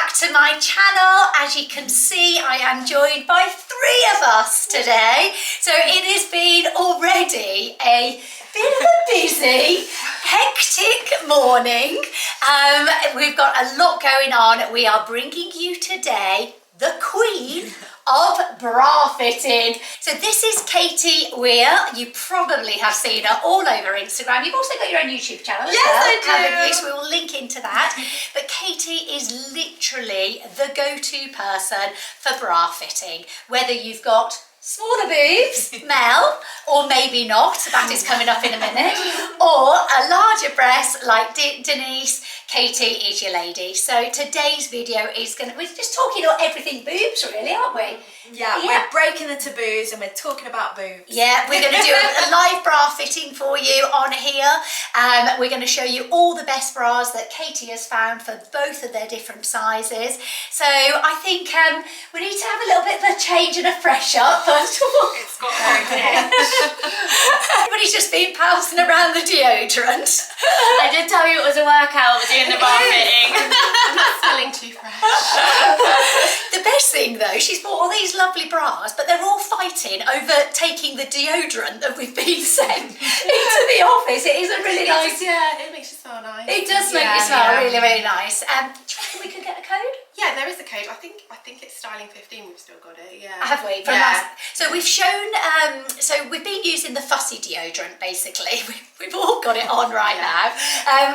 back to my channel. As you can see, I am joined by 3 of us today. So it has been already a bit of a busy, hectic morning. We've got a lot going on. We are bringing you today the queen of bra fitting. So this is Katie Weir. You probably have seen her all over Instagram. You've also got your own YouTube channel as well. Yes, I do. So we will link into that. But Katie is literally the go-to person for bra fitting. Whether you've got smaller boobs, Mel, or maybe not, that is coming up in a minute, or a larger breast like Denise, Katie is your lady. So today's video is we're just talking about everything boobs really, aren't we? Yeah, we're breaking the taboos and we're talking about boobs. Yeah, we're going to do a live bra fitting for you on here. We're going to show you all the best bras that Katie has found for both of their different sizes. So I think we need to have a little bit of a change and a fresh up first of all. It's got very good. Everybody's just been pouncing around the deodorant. I did tell you it was a workout doing the bra fitting. I'm not smelling too fresh. The best thing though, she's bought all these lovely bras, but they're all fighting over taking the deodorant that we've been sent into the office. It is a really nice. Yeah, it makes you smell nice. It does make you smell really, really nice. Do you reckon we could get a code? Yeah, there is a code. I think it's styling 15. We've still got it. Yeah. Have we? So we've shown. So we've been using the fussy deodorant. Basically, we've all got it on right now.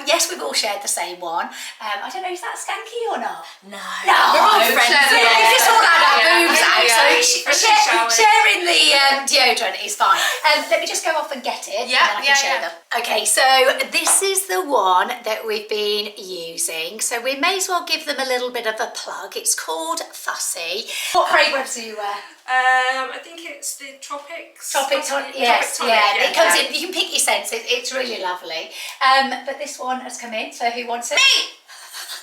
Yes, we've all shared the same one. I don't know, is that skanky or not? No. We're all friends. Yeah. We've just all had our boobs out. Yeah. So sharing the deodorant is fine. Let me just go off and get it. Yeah, and then I can show them. Okay, so this is the one that we've been using. So we may as well give them a little bit of a plug. It's called Fussy. What fragrance do you wear? I think it's the Tropics. Yes, Tonic, yeah. It comes in. You can pick your scents. It's really lovely. But this one has come in. So who wants it? Me!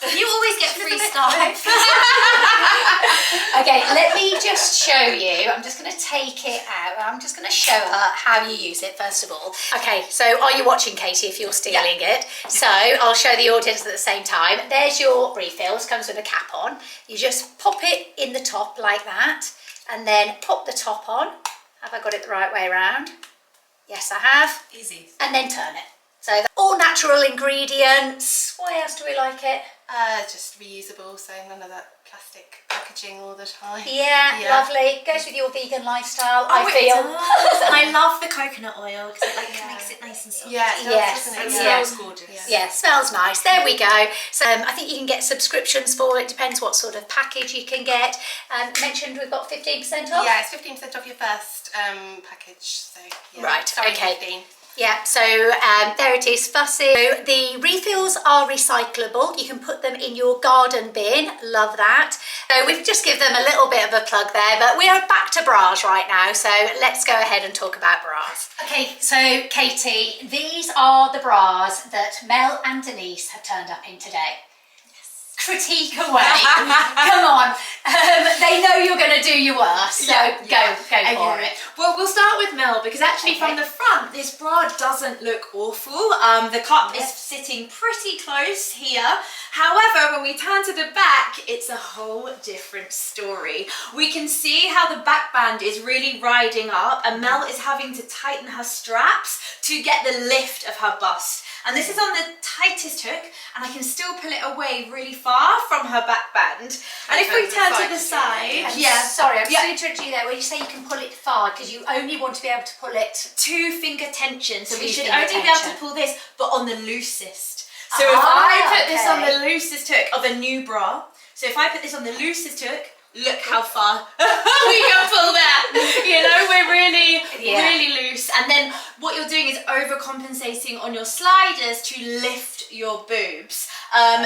You always get free stuff. Okay, let me just show you. I'm just going to take it out. I'm just going to show her how you use it first of all. Okay, so are you watching, Katie, if you're stealing it? So I'll show the audience at the same time. There's your refills, comes with a cap on. You just pop it in the top like that and then pop the top on. Have I got it the right way around? Yes, I have. Easy. And then turn it. So all natural ingredients. Why else do we like it? Just reusable, so none of that plastic packaging all the time. Yeah, lovely. Goes with your vegan lifestyle, I It feel. does. And I love the coconut oil because it makes it nice and soft. Yeah, it does, Yes, doesn't it? It yeah. smells gorgeous. Yeah, smells nice. There we go. So I think you can get subscriptions for it. Depends what sort of package you can get. Mentioned we've got 15% off. Yeah, it's 15% off your first package. So yeah. Right, Sorry, okay. 15. Yeah, so there it is, Fussy. So the refills are recyclable. You can put them in your garden bin. Love that. So we've just given them a little bit of a plug there, but we are back to bras right now. So let's go ahead and talk about bras. Okay, so Katie, these are the bras that Mel and Denise have turned up in today. Critique away. Come on. They know you're going to do your worst, so go for it. Well, we'll start with Mel because actually from the front, this bra doesn't look awful. The cup is sitting pretty close here. However, when we turn to the back, it's a whole different story. We can see how the back band is really riding up and Mel is having to tighten her straps to get the lift of her bust. And this is on the tightest hook, and I can still pull it away really far from her back band. And if we turn to the side, Sorry, I'm just going to interrupt you there. When you say you can pull it far, because you only want to be able to pull it 2 finger tension. So we should finger only be able tension. to pull this, but on the loosest. So if I put this on okay. the loosest hook of a new bra, so if I put this on the loosest hook, look how far we can pull that. You know, we're really loose. And then what you're doing is overcompensating on your sliders to lift your boobs.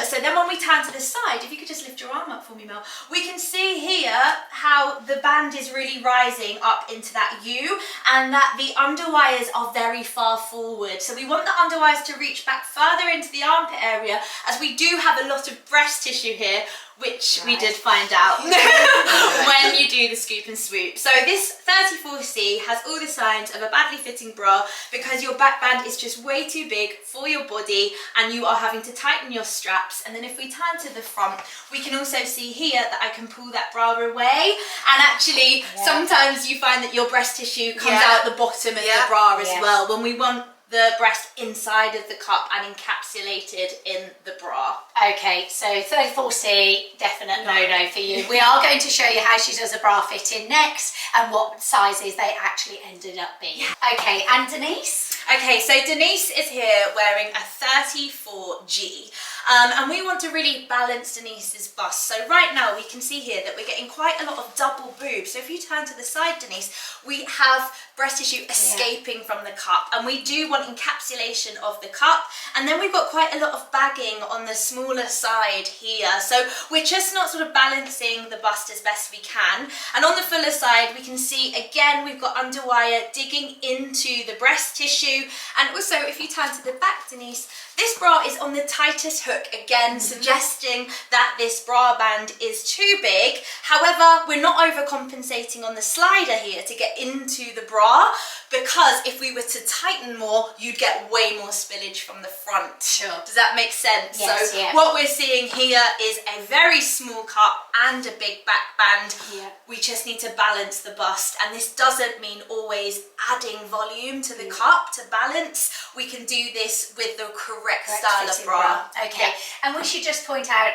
So then when we turn to the side, if you could just lift your arm up for me, Mel, we can see here how the band is really rising up into that U and that the underwires are very far forward. So we want the underwires to reach back further into the armpit area, as we do have a lot of breast tissue here, which we did find out when you do the scoop and swoop. So this 34C has all the signs of a badly fitting bra because your back band is just way too big for your body and you are having to tighten your straps. And then if we turn to the front, we can also see here that I can pull that bra away, and actually sometimes you find that your breast tissue comes out the bottom of the bra as well, when we want the breast inside of the cup and encapsulated in the bra. Okay, so 34C, definite no for you. We are going to show you how she does a bra fitting next and what sizes they actually ended up being. Okay, and Denise? Okay, so Denise is here wearing a 34G. And we want to really balance Denise's bust. So right now we can see here that we're getting quite a lot of double boobs. So if you turn to the side, Denise, we have breast tissue escaping from the cup, and we do want encapsulation of the cup. And then we've got quite a lot of bagging on the smaller side here. So we're just not sort of balancing the bust as best we can. And on the fuller side, we can see again, we've got underwire digging into the breast tissue. And also if you turn to the back, Denise, this bra is on the tightest hook, again suggesting that this bra band is too big. However, we're not overcompensating on the slider here to get into the bra, because if we were to tighten more, you'd get way more spillage from the front. Sure. Does that make sense? Yes, So what we're seeing here is a very small cup and a big back band. We just need to balance the bust, and this doesn't mean always adding volume to the cup to balance. We can do this with the correct style of bra. Okay, and we should just point out,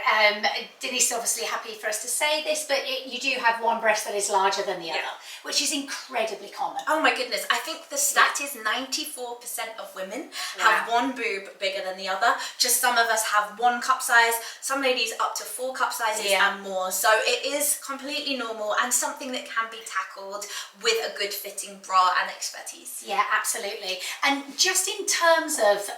Denise is obviously happy for us to say this, but you do have one breast that is larger than the other, which is incredibly common. Oh my goodness, I think the stat is 94% of women have one boob bigger than the other. Just some of us have one cup size, some ladies up to 4 cup sizes and more. So it is completely normal and something that can be tackled with a good fitting bra and expertise. Yeah, absolutely. And just in terms of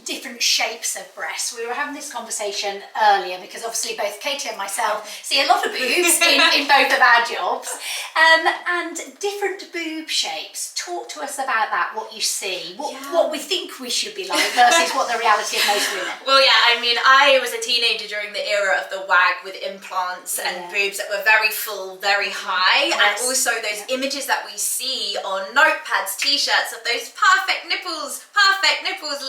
different shapes of breasts, we were having this conversation earlier because obviously both Katie and myself see a lot of boobs in both of our jobs, and different boob shapes. Talk to us about that, what you see, what we think we should be like versus what the reality of most women. Well, yeah, I mean, I was a teenager during the era of the wag with implants and boobs that were very full, very high, and also those images that we see on notepads, t-shirts of those perfect nipples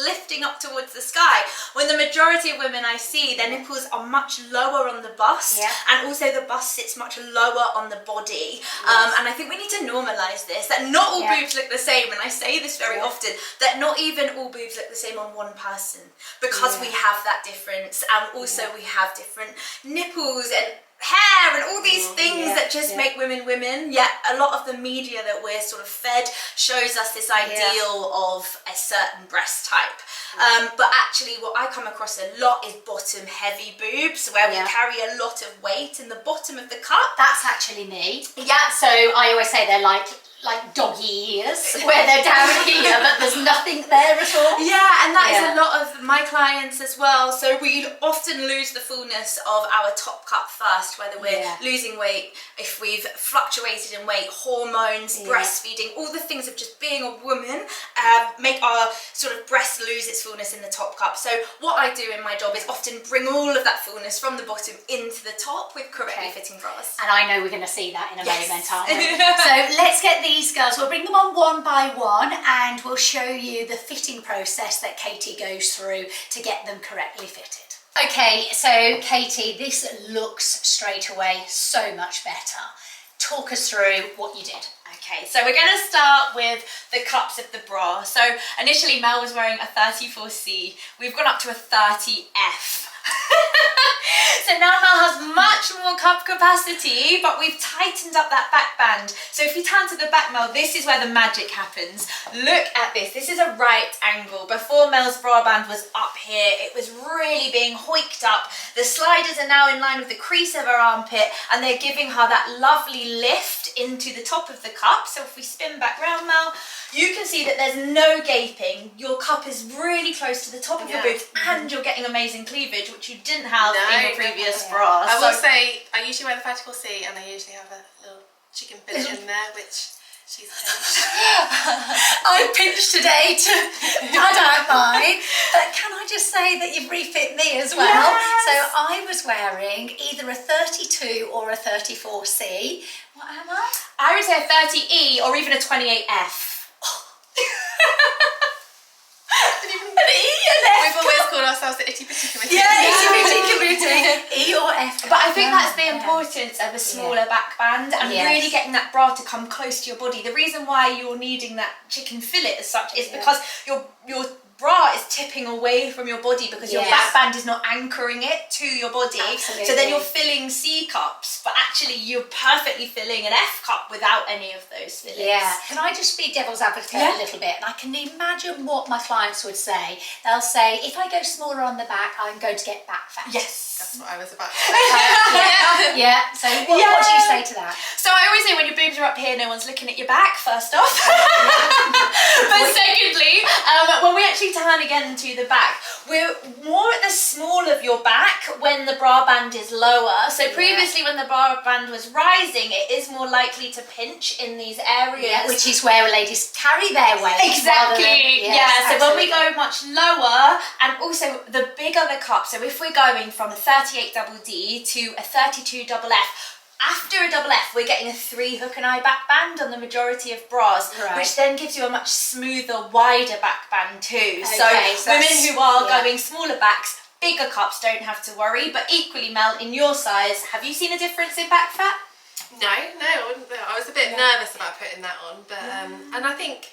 lifting up towards the sky, when the majority of women I see, their nipples are much lower on the bust, and also the bust sits much lower on the body. And I think we need to normalise this, that not all boobs look the same, and I say this very often, that not even all boobs look the same on one person, because we have that difference, and also we have different nipples and hair and all these things that just make women women. Yet a lot of the media that we're sort of fed shows us this ideal of a certain breast type. But actually what I come across a lot is bottom heavy boobs, where we carry a lot of weight in the bottom of the cup. That's actually me. Yeah, so I always say they're like doggy ears, where they're down here but there's nothing there at all. Yeah, and that is a lot of my clients as well. So we often lose the fullness of our top cup first, whether we're losing weight, if we've fluctuated in weight, hormones, breastfeeding, all the things of just being a woman make our sort of breast lose its fullness in the top cup. So what I do in my job is often bring all of that fullness from the bottom into the top with correctly fitting bras. And I know we're going to see that in a moment, aren't we? So let's get these girls, we'll bring them on one by one and we'll show you the fitting process that Katie goes through to get them correctly fitted. Okay, so Katie, this looks straight away so much better. Talk us through what you did. Okay, so we're going to start with the cups of the bra. So initially Mel was wearing a 34C, we've gone up to a 30F. So now Mel has much more cup capacity, but we've tightened up that back band. So if you turn to the back, Mel, this is where the magic happens. Look at this. This is a right angle. Before Mel's bra band was up here, it was really being hoiked up. The sliders are now in line with the crease of her armpit, and they're giving her that lovely lift into the top of the cup. So if we spin back round, Mel, you can see that there's no gaping. Your cup is really close to the top of your boobs, and you're getting amazing cleavage, which you didn't have in your previous bra. I will say, I usually wear the 34C, and I usually have a little chicken fillet in there, which she's pinched. I pinched today too. I don't mind. But can I just say that you've refit me as well? Yes. So I was wearing either a 32 or a 34C. What am I? I would say a 30E or even a 28F. An E and F. We've always called ourselves the Itty Bitty Committee. Yeah, itty bitty committee. E or F. But I think that's the importance of a smaller back band and really getting that bra to come close to your body. The reason why you're needing that chicken fillet as such is because your bra is tipping away from your body because your back band is not anchoring it to your body. Absolutely. So then you're filling C cups, but actually you're perfectly filling an F cup without any of those fillets. Yeah. Can I just be devil's advocate a little bit? And I can imagine what my clients would say. They'll say, if I go smaller on the back, I'm going to get back fat. Yes. That's what I was about to say. Yeah. So what do you say to that? So I always say when your boobs are up here, no one's looking at your back, first off. But secondly, when we actually turn again to the back, we're more at the small of your back when the bra band is lower. So previously when the bra band was rising, it is more likely to pinch in these areas. Yeah, which is where ladies carry their weight. Exactly. So when we go much lower, and also the bigger the cup, so if we're going from a 38 double D to a 32 double F, after a double F, we're getting a 3 hook and eye back band on the majority of bras, which then gives you a much smoother, wider back band too. So women who are going smaller backs, bigger cups, don't have to worry. But equally, Mel, in your size, have you seen a difference in back fat? No, I wouldn't. I was a bit nervous about putting that on, but and I think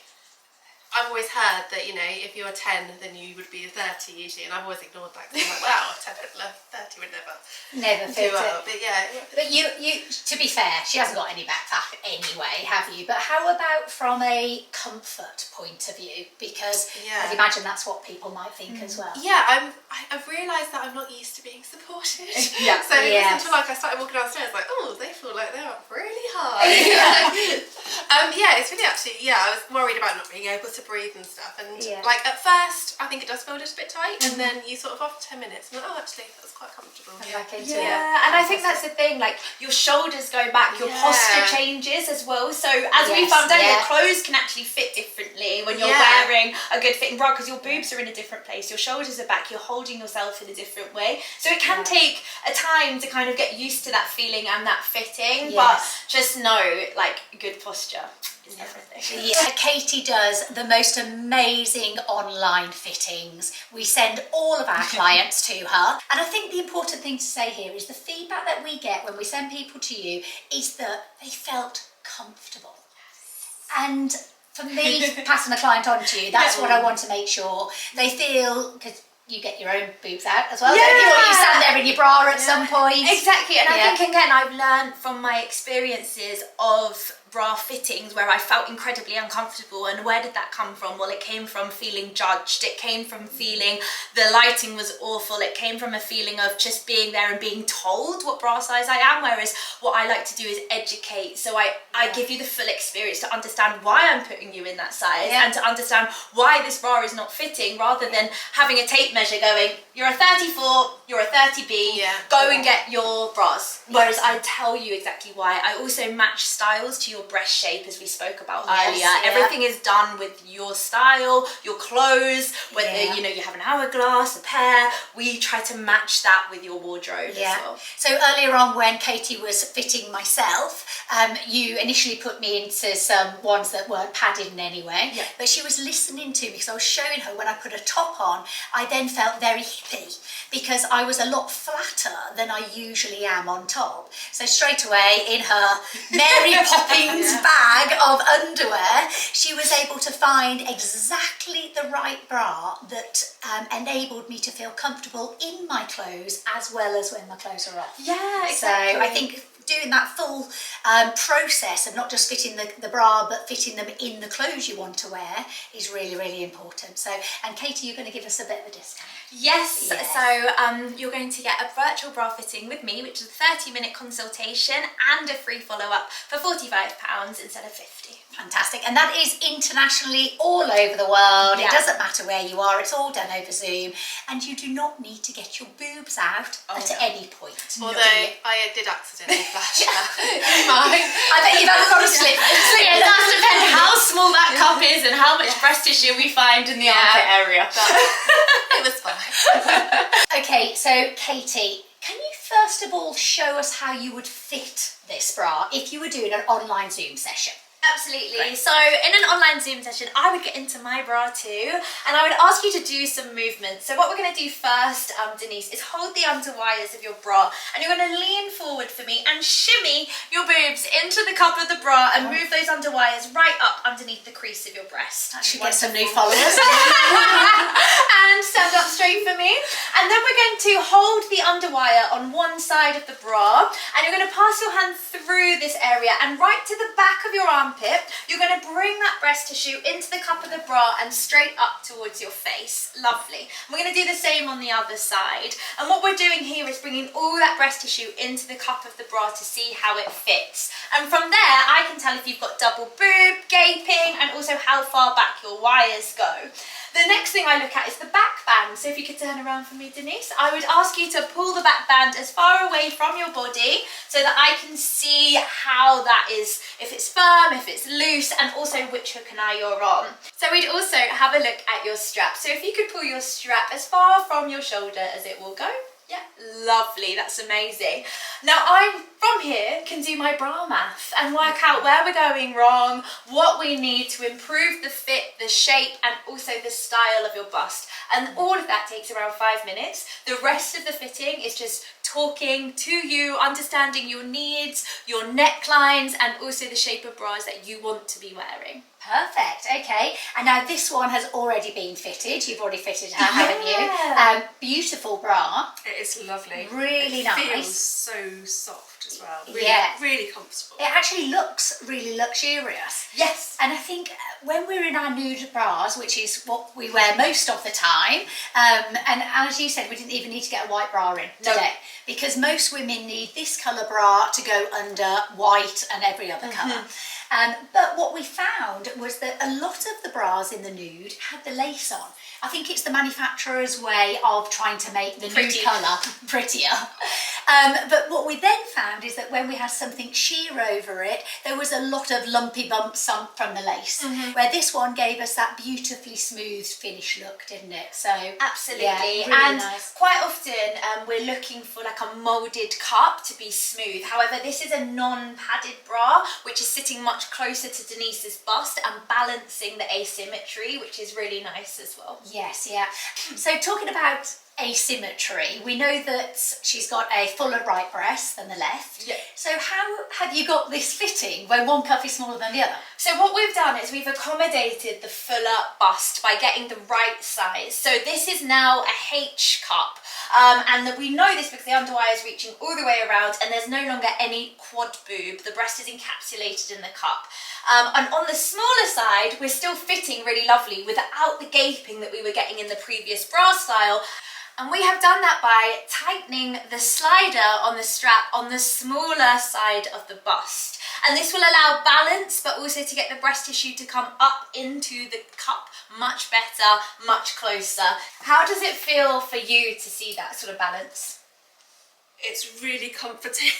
I've always heard that, you know, if you're 10, then you would be a 30 usually, and I've always ignored that because I'm like, wow, 10 30 would never fit do it. well. But yeah. But you, to be fair, she hasn't got any back fat anyway, have you? But how about from a comfort point of view? Because I'd imagine that's what people might think as well. Yeah, I've realised that I'm not used to being supported. So it wasn't until like I started walking downstairs, like, oh, they feel like they're up really high. It's really actually, I was worried about not being able to breathe and stuff, and like at first I think it does feel just a bit tight, and then you sort of after 10 minutes and actually that's quite comfortable. And I think that's the thing, like your shoulders go back, your posture changes as well. So as we found out, your clothes can actually fit differently when you're wearing a good fitting bra because your boobs are in a different place, your shoulders are back, you're holding yourself in a different way. So it can take a time to kind of get used to that feeling and that fitting, but just know, like, good posture is everything. Katie does the most amazing online fittings. We send all of our clients to her, and I think the important thing to say here is the feedback that we get when we send people to you is that they felt comfortable. And for me, passing a client on to you, that's what I want to make sure they feel, because you get your own boobs out as well, don't you? Or you stand there in your bra at some point. Exactly, and I think again, I've learned from my experiences of bra fittings where I felt incredibly uncomfortable. And where did that come from? Well, it came from feeling judged, it came from feeling the lighting was awful, it came from a feeling of just being there and being told what bra size I am, whereas what I like to do is educate. So I give you the full experience to understand why I'm putting you in that size and to understand why this bra is not fitting, rather than having a tape measure going, you're a 34, you're a 30B, go and get your bras. Whereas I tell you exactly why. I also match styles to your breast shape, as we spoke about earlier. Everything is done with your style, your clothes, whether you know you have an hourglass, a pair, we try to match that with your wardrobe as well. So earlier on when Katie was fitting myself, you initially put me into some ones that weren't padded in any way, but she was listening to me because I was showing her when I put a top on, I then felt very hippie because I was a lot flatter than I usually am on top. So straight away in her Mary Poppins bag of underwear, she was able to find exactly the right bra that enabled me to feel comfortable in my clothes as well as when my clothes are off. Yeah, exactly. So I think doing that full process of not just fitting the bra but fitting them in the clothes you want to wear is really, really important. So, and Katie, you're going to give us a bit of a discount. Yes, so you're going to get a virtual bra fitting with me, which is a 30-minute consultation and a free follow-up for £45 instead of £50. Fantastic. And that is internationally all over the world. It doesn't matter where you are, it's all done over Zoom, and you do not need to get your boobs out at any point. Although I did accidentally flash that. I bet you've had a lot of slip. It does depend how small that cup is and how much breast tissue we find in the armpit area. It was fine. Okay, so Katie, can you first of all show us how you would fit this bra if you were doing an online Zoom session? Absolutely. Great. So in an online Zoom session, I would get into my bra too, and I would ask you to do some movements. So what we're going to do first, Denise, is hold the underwires of your bra, and you're going to lean forward for me and shimmy your boobs into the cup of the bra and move those underwires right up underneath the crease of your breast. I should get some new followers. And stand up straight for me. And then we're going to hold the underwire on one side of the bra, and you're going to pass your hand through this area and right to the back of your armpit. You're going to bring that breast tissue into the cup of the bra and straight up towards your face. Lovely. And we're going to do the same on the other side. And what we're doing here is bringing all that breast tissue into the cup of the bra to see how it fits. And from there, I can tell if you've got double boob, gaping, and also how far back your wires go. The next thing I look at is the back band. So if you could turn around for me, Denise, I would ask you to pull the back band as far away from your body so that I can see how that is, if it's firm, if it's loose, and also which hook and eye you're on. So we'd also have a look at your strap. So if you could pull your strap as far from your shoulder as it will go. Yeah, lovely, that's amazing. Now I, from here, can do my bra math and work out where we're going wrong, what we need to improve the fit, the shape, and also the style of your bust. And all of that takes around 5 minutes. The rest of the fitting is just talking to you, understanding your needs, your necklines, and also the shape of bras that you want to be wearing. Perfect, okay. And now this one has already been fitted. You've already fitted her, haven't you? Beautiful bra. It is lovely. Really it nice. Feels so soft as well. Really, Yeah. really comfortable. It actually looks really luxurious. Yes. And I think when we're in our nude bras, which is what we wear most of the time, and as you said, we didn't even need to get a white bra in today, because most women need this colour bra to go under white and every other colour. But what we found was that a lot of the bras in the nude had the lace on. I think it's the manufacturer's way of trying to make the nude colour prettier. But what we then found is that when we had something sheer over it, there was a lot of lumpy bumps from the lace, where this one gave us that beautifully smooth finish look, didn't it? So Absolutely. yeah, really and nice. quite often we're looking for like a moulded cup to be smooth. However, this is a non-padded bra, which is sitting much closer to Denise's bust and balancing the asymmetry, which is really nice as well. Yes, yeah. So talking about asymmetry, we know that she's got a fuller right breast than the left. Yeah. So how have you got this fitting when one cuff is smaller than the other? So what we've done is we've accommodated the fuller bust by getting the right size. So this is now a H cup. And that we know this because the underwire is reaching all the way around and there's no longer any quad boob. The breast is encapsulated in the cup. And on the smaller side, we're still fitting really lovely without the gaping that we were getting in the previous bra style. And we have done that by tightening the slider on the strap on the smaller side of the bust. And this will allow balance, but also to get the breast tissue to come up into the cup much better, much closer. How does it feel for you to see that sort of balance? It's really comforting.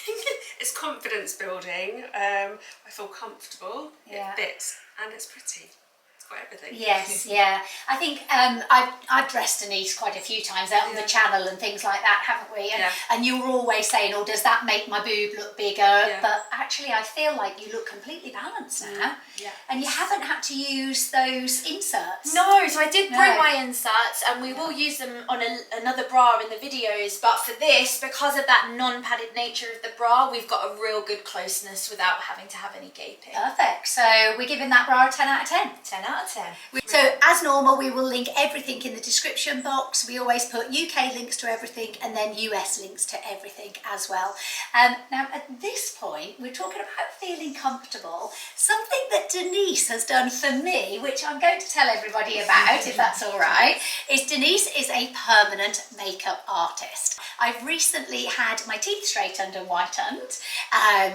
It's confidence building. I feel comfortable. Yeah. It fits and it's pretty. It's got everything. Yes, yeah. I think I've dressed Denise quite a few times out on the channel and things like that, haven't we? And you were always saying, oh, does that make my boob look bigger? But actually I feel like you look completely balanced now. Yeah. And you haven't had to use those inserts. No, so I did bring my inserts and we will use them on another bra in the videos, but for this, because of that non-padded nature of the bra, we've got a real good closeness without having to have any gaping. Perfect. So we're giving that bra a 10 out of 10. 10 out of 10. So as normal, we will link everything in the description box. We always put UK links to everything and then US links to everything as well. Now at this point, we're talking about feeling comfortable. Something that Denise has done for me, which I'm going to tell everybody about, if that's all right, is Denise is a permanent makeup artist. I've recently had my teeth straightened and whitened.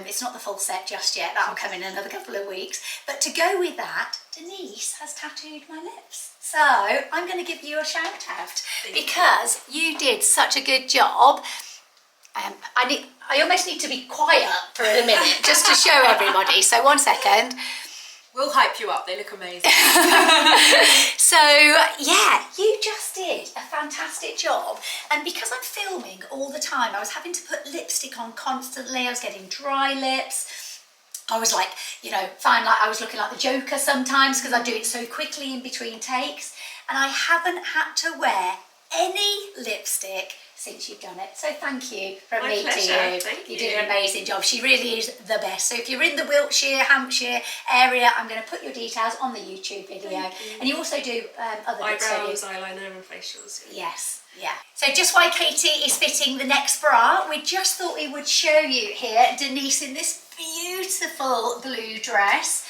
It's not the full set just yet. That'll come in another couple of weeks. But to go with that, Denise has tattooed my lips. So I'm going to give you a shout out because you did such a good job. I almost need to be quiet for a minute just to show everybody. So 1 second. We'll hype you up, they look amazing. So yeah, you just did a fantastic job. And because I'm filming all the time, I was having to put lipstick on constantly. I was getting dry lips. I was like, you know, find like I was looking like the Joker sometimes because I do it so quickly in between takes, and I haven't had to wear any lipstick since you've done it. So thank you from My me to pleasure. you. Thank You you. did an amazing job. She really is the best. So if you're in the Wiltshire, Hampshire area, I'm going to put your details on the YouTube video. And you also do other bits, don't you? Eyebrows, eyeliner and facials. Yes, yeah. So just while Katie is fitting the next bra, we just thought we would show you here Denise in this beautiful blue dress.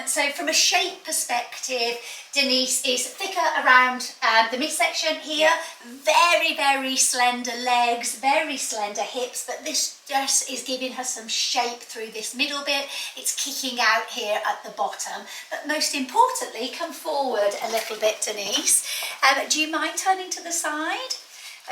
So from a shape perspective, Denise is thicker around the midsection here, very, very slender legs, very slender hips, but this dress is giving her some shape through this middle bit. It's kicking out here at the bottom, but most importantly, come forward a little bit, Denise. Do you mind turning to the side?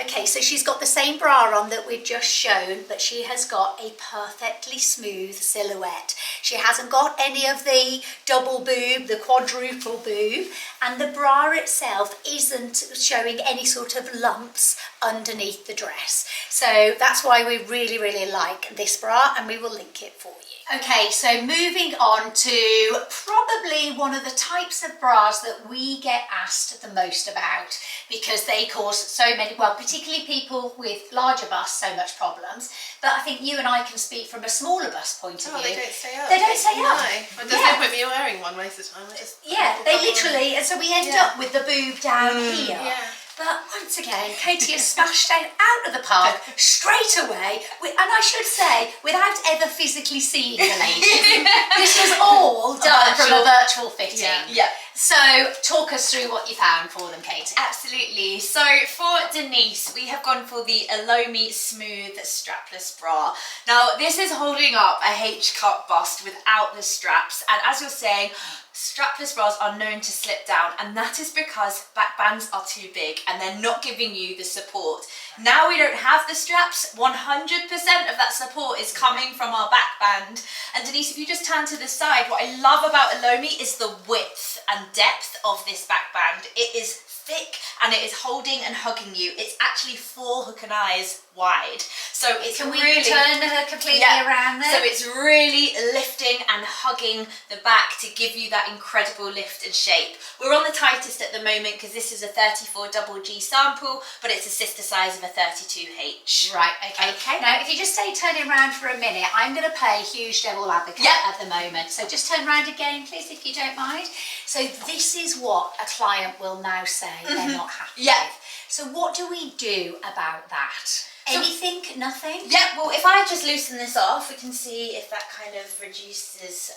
Okay, so she's got the same bra on that we've just shown, but she has got a perfectly smooth silhouette. She hasn't got any of the double boob, the quadruple boob, and the bra itself isn't showing any sort of lumps underneath the dress. So that's why we really, really like this bra, and we will link it for you. Okay, so moving on to probably one of the types of bras that we get asked the most about, because they cause so many, well, particularly people with larger busts, so much problems. But I think you and I can speak from a smaller bust point of view. They don't stay up. They don't stay up. No. Well, there's no point me wearing one most of the time. They literally, and so we end up with the boob down here. Yeah. But once again, Katie has smashed it out of the park straight away, and I should say, without ever physically seeing the ladies. This was all done from a virtual fitting. Yeah. So talk us through what you found for them, Katie. Absolutely. So for Denise, we have gone for the Elomi Smooth Strapless Bra. Now, this is holding up a H-cut bust without the straps, and as you're saying, strapless bras are known to slip down, and that is because back bands are too big and they're not giving you the support. Now we don't have the straps, 100% of that support is coming from our back band. And Denise, if you just turn to the side, what I love about Elomi is the width and depth of this back band. It is thick and it is holding and hugging you. It's actually 4 hook and eyes wide. So it's Can we really turn her completely around there? So it's really lifting and hugging the back to give you that incredible lift and shape. We're on the tightest at the moment because this is a 34 double G sample, but it's a sister size of a 32H. Right, okay. Now, if you just stay turning around for a minute, I'm going to play huge devil advocate at the moment. So just turn around again, please, if you don't mind. So this is what a client will now say they're not happy with. So what do we do about that? Anything? Nothing? Yeah, well, if I just loosen this off, we can see if that kind of reduces.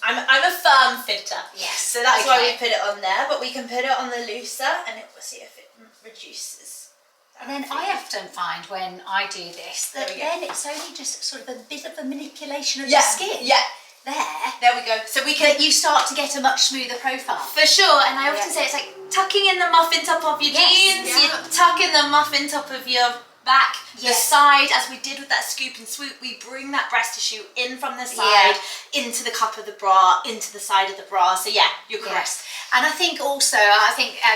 I'm a firm fitter. Yes. So that's why we put it on there, but we can put it on the looser and we'll see if it reduces. And then I often find when I do this that then it's only just sort of a bit of a manipulation of the skin. Yeah. There we go. So we can. That you start to get a much smoother profile. For sure, and I often say it's like tucking in the muffin top of your jeans. Yeah. You tuck in the muffin top of your back, the side, as we did with that scoop and swoop. We bring that breast tissue in from the side, into the cup of the bra, into the side of the bra. So yeah, you're correct. And I think also,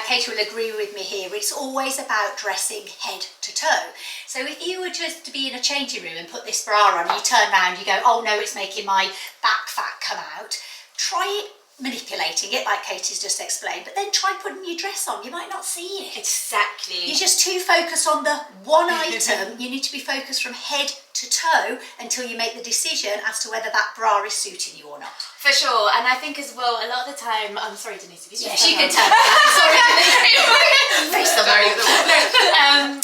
Katie will agree with me here, it's always about dressing head to toe. So if you were just to be in a changing room and put this bra on, you turn around, you go, oh no, it's making my back fat come out. Try it manipulating it like Katie's just explained, but then try putting your dress on. You might not see it. Exactly. You're just too focused on the one item. You need to be focused from head to toe until you make the decision as to whether that bra is suiting you or not. For sure, and I think as well, a lot of the time, I'm sorry Denise, if you she can tell me. Sorry Denise.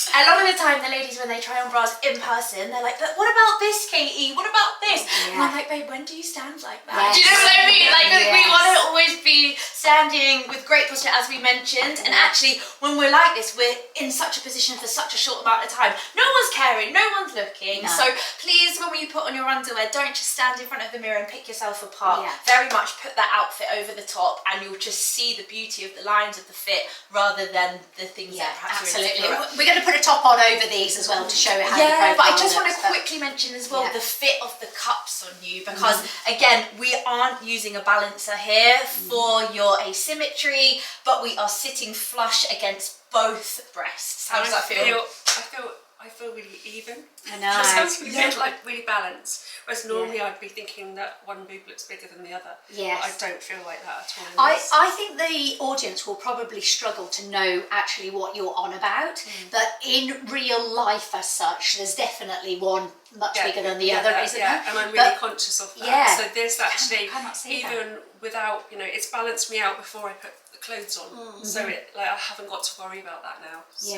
A lot of the time the ladies, when they try on bras in person, they're like, but what about this, Katie? What about this? And I'm like, babe, when do you stand like that? Do you know what I mean? Like, we want to always be standing with great posture, as we mentioned, and actually, when we're like this, we're in such a position for such a short amount of time. No one's caring, no one's looking. So please, when you put on your underwear, don't just stand in front of the mirror and pick yourself apart. Very much put that outfit over the top, and you'll just see the beauty of the lines of the fit rather than the things that perhaps absolutely. We're going to put a top on over these as well to show you how the profile but I just want looks, to quickly mention as well the fit of the cups on you, because again, we aren't using a balancer here for your asymmetry, but we are sitting flush against both breasts. How does that feel? I feel I feel really even. I know. Sounds really, like really balanced. Whereas normally I'd be thinking that one boob looks bigger than the other. Yes. But I don't feel like that at all. I think the audience will probably struggle to know actually what you're on about, but in real life as such, there's definitely one much bigger than the other, isn't there? And I'm really conscious of that. Yeah. So this actually, cannot see even without, it's balanced me out before I put the clothes on. So I haven't got to worry about that now. So,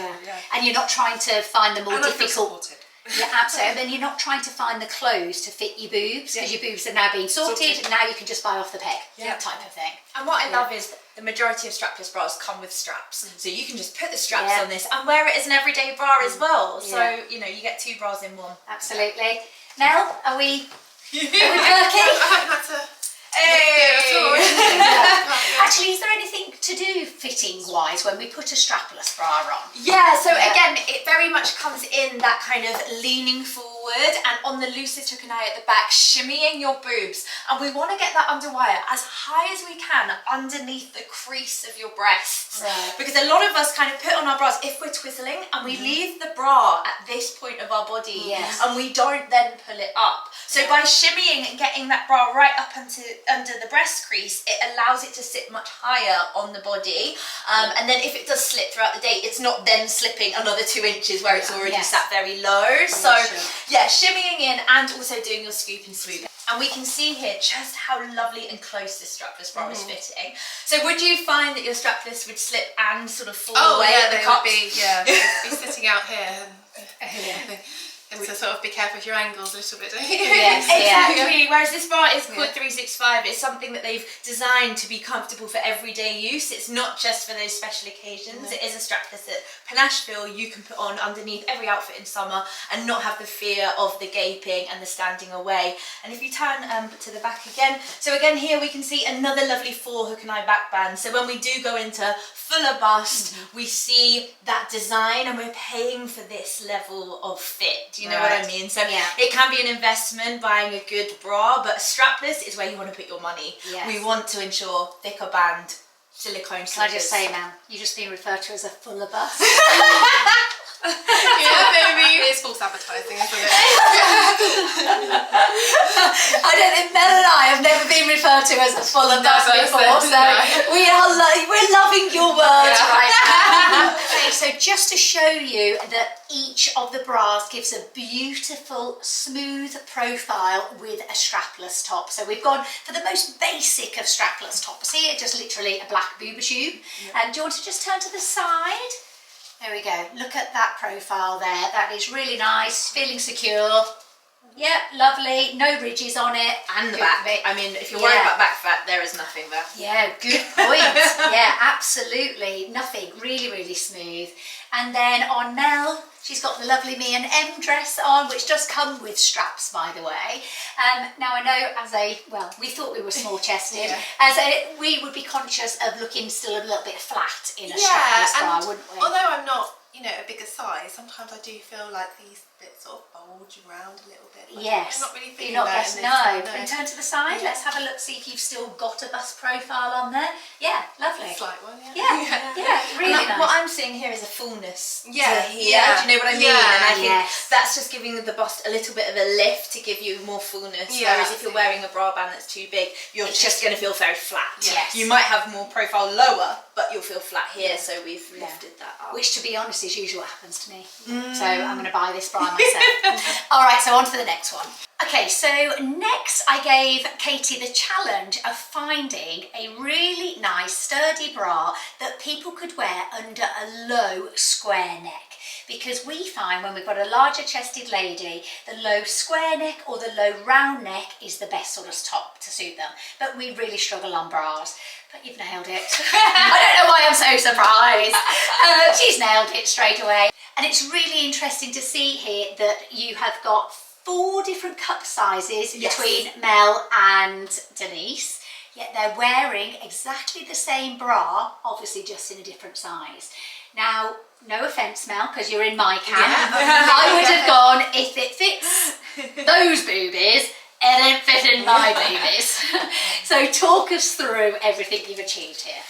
And you're not trying to find the more and I feel difficult. supported. Yeah, absolutely. And then you're not trying to find the clothes to fit your boobs, because your boobs are now being sorted, and now you can just buy off the peg, type of thing. And what I love is the majority of strapless bras come with straps. So you can just put the straps on this and wear it as an everyday bra as well. So, you get 2 bras in one. Absolutely. Nell, are we working? I haven't had to. Actually, is there anything to do fitting-wise when we put a strapless bra on? Yeah, so again, it very much comes in that kind of leaning forward and on the loosest hook and eye at the back, shimmying your boobs. And we want to get that underwire as high as we can underneath the crease of your breasts. Right. Because a lot of us kind of put on our bras if we're twizzling and we leave the bra at this point of our body and we don't then pull it up. So by shimmying and getting that bra right up under the breast crease, it allows it to sit much higher on the body. And then if it does slip throughout the day, it's not then slipping another 2 inches where it's already sat very low. So shimmying in and also doing your scoop and swoop. And we can see here just how lovely and close this strapless bra is fitting. So would you find that your strapless would slip and sort of fall away at the cups? They'd be sitting out here. And so sort of be careful with your angles a little bit, don't you? Yes, exactly. Whereas this bra is called 365. It's something that they've designed to be comfortable for everyday use. It's not just for those special occasions. It is a strapless that panache feel you can put on underneath every outfit in summer and not have the fear of the gaping and the standing away. And if you turn to the back again, so again here we can see another lovely 4 hook and eye back band. So when we do go into fuller bust, we see that design and we're paying for this level of fit. Do you know what I mean? So it can be an investment buying a good bra, but strapless is where you want to put your money. We want to ensure thicker band, silicone Can I just say, ma'am, you're just being referred to as a fuller bust. Maybe it's false advertising, isn't it? I don't think Mel and I have never been referred to as a fuller bust before, so we're loving your words right now. Okay, so just to show you that each of the bras gives a beautiful, smooth profile with a strapless top. So we've gone for the most basic of strapless tops here, just literally a black booba tube. And do you want to just turn to the side? There we go. Look at that profile there. That is really nice, feeling secure. Yeah, lovely. No ridges on it. And the back. I mean, if you're worried about back fat, there is nothing there. Yeah, good point. Yeah, absolutely. Nothing. Really, really smooth. And then on Mel, she's got the lovely Me and M dress on, which does come with straps, by the way. Now I know we thought we were small-chested, we would be conscious of looking still a little bit flat in a strapless bra, wouldn't we? Although I'm not, a bigger size, sometimes I do feel like these bits sort of bulge around a little bit. Like yes. I'm not really feeling You're not that. no. And turn to the side. Let's have a look, see if you've still got a bust profile on there. Yeah, lovely. Slight one, really nice. What I'm seeing here is a fullness to here. Do you know what I mean? Yeah. And I think that's just giving the bust a little bit of a lift to give you more fullness. Whereas if you're wearing a bra band that's too big, you're just going to feel very flat. Yes. You might have more profile lower, but you'll feel flat here. So we've lifted that up. Which, to be honest, is usually what happens to me. So I'm going to buy this bra myself. All right, so on to the next one. Okay, so next I gave Katie the challenge of finding a really nice sturdy bra that people could wear under a low square neck. Because we find when we've got a larger chested lady, the low square neck or the low round neck is the best sort of top to suit them. But we really struggle on bras. But you've nailed it. I don't know why I'm so surprised. She's nailed it straight away. And it's really interesting to see here that you have got 4 different cup sizes between Mel and Denise, yet they're wearing exactly the same bra, obviously just in a different size. Now, no offence, Mel, because you're in my camp. I would have gone, if it fits those boobies, it ain't fitting my boobies. So talk us through everything you've achieved here.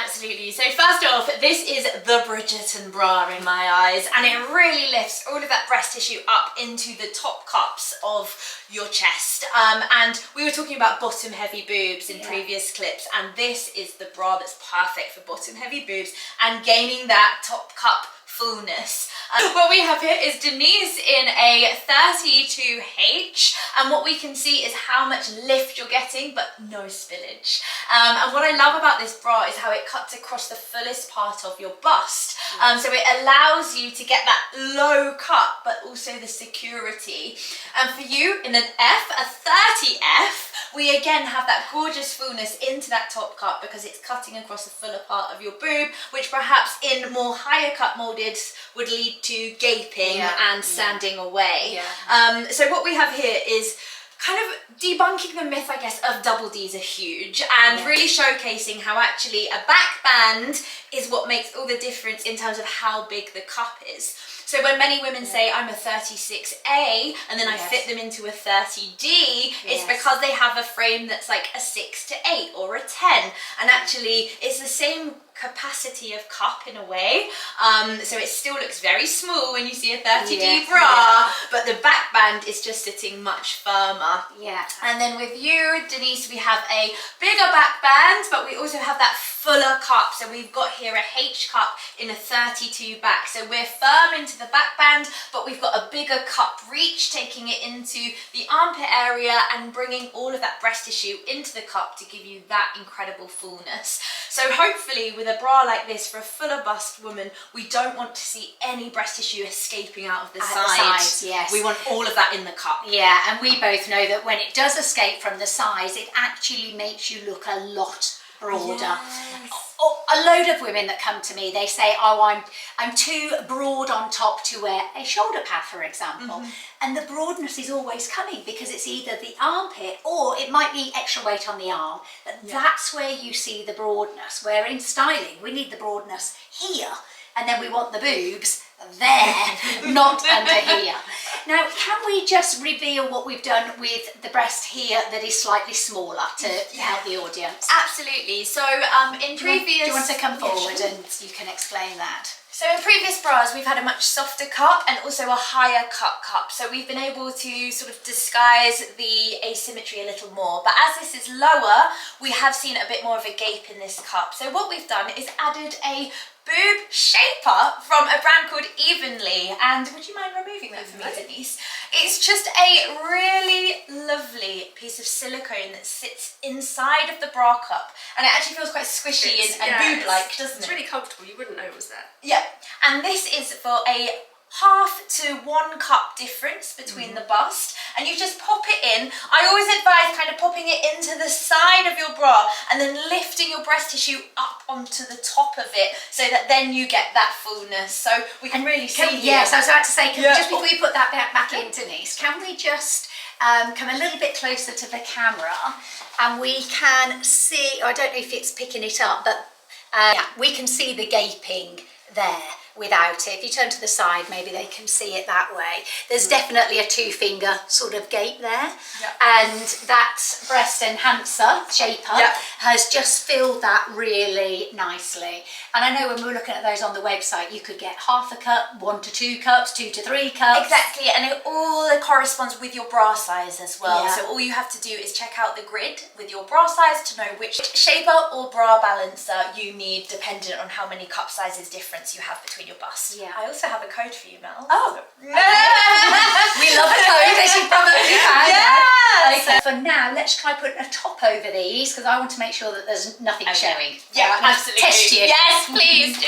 Absolutely. So first off, this is the Bridgerton bra in my eyes, and it really lifts all of that breast tissue up into the top cups of your chest. And we were talking about bottom heavy boobs in previous clips, and this is the bra that's perfect for bottom heavy boobs and gaining that top cup fullness. What we have here is Denise in a 32H, and what we can see is how much lift you're getting but no spillage. And what I love about this bra is how it cuts across the fullest part of your bust. So it allows you to get that low cut but also the security. And for you in an F, a 30F, we again have that gorgeous fullness into that top cut because it's cutting across the fuller part of your boob, which perhaps in more higher cut molded would lead to gaping and sanding away. So what we have here is kind of debunking the myth, I guess, of double Ds are huge, and really showcasing how actually a back band is what makes all the difference in terms of how big the cup is. So when many women say I'm a 36A and then I fit them into a 30D, it's because they have a frame that's like a 6 to 8 or a 10, and actually it's the same capacity of cup in a way. So it still looks very small when you see a 30D bra, but the back band is just sitting much firmer. And then with you, Denise, we have a bigger back band, but we also have that fuller cup. So we've got here a H cup in a 32 back. So we're firm into the back band, but we've got a bigger cup reach, taking it into the armpit area and bringing all of that breast tissue into the cup to give you that incredible fullness. So hopefully with a bra like this for a fuller bust woman, we don't want to see any breast tissue escaping out of the sides. We want all of that in the cup. And we both know that when it does escape from the sides, it actually makes you look a lot broader. A load of women that come to me, they say, oh, I'm too broad on top to wear a shoulder pad, for example. And the broadness is always coming because it's either the armpit or it might be extra weight on the arm. But that's where you see the broadness, where in styling, we need the broadness here, and then we want the boobs there, not under here. Now, can we just reveal what we've done with the breast here that is slightly smaller to help the audience? Absolutely. So in previous... Do you want to come forward and you can explain that? So in previous bras, we've had a much softer cup and also a higher cut cup. So we've been able to sort of disguise the asymmetry a little more. But as this is lower, we have seen a bit more of a gape in this cup. So what we've done is added a boob shaper from a brand called Evenly, and would you mind removing that for me, Denise? It's just a really lovely piece of silicone that sits inside of the bra cup, and it actually feels quite squishy and boob-like, doesn't it? It's really comfortable, you wouldn't know it was there. Yeah, and this is for a half to 1 cup difference between the bust, and you just pop it in. I always advise kind of popping it into the side of your bra and then lifting your breast tissue up onto the top of it so that then you get that fullness. So we can really see Yes, I was about to say, just before you put that back in, Denise, can we just come a little bit closer to the camera and we can see, I don't know if it's picking it up, but we can see the gaping there without it. If you turn to the side, maybe they can see it that way. There's definitely a 2-finger sort of gape there. And that breast enhancer, shaper, has just filled that really nicely. And I know when we were looking at those on the website, you could get half a cup, 1 to 2 cups, 2 to 3 cups. Exactly, and it all corresponds with your bra size as well. So all you have to do is check out the grid with your bra size to know which shaper or bra balancer you need, dependent on how many cup sizes difference you have between your bust. I also have a code for you, Mel. Oh, we love a code, as you probably have. Okay. For now, let's try putting a top over these because I want to make sure that there's nothing showing. Absolutely. Test you. Yes, please do.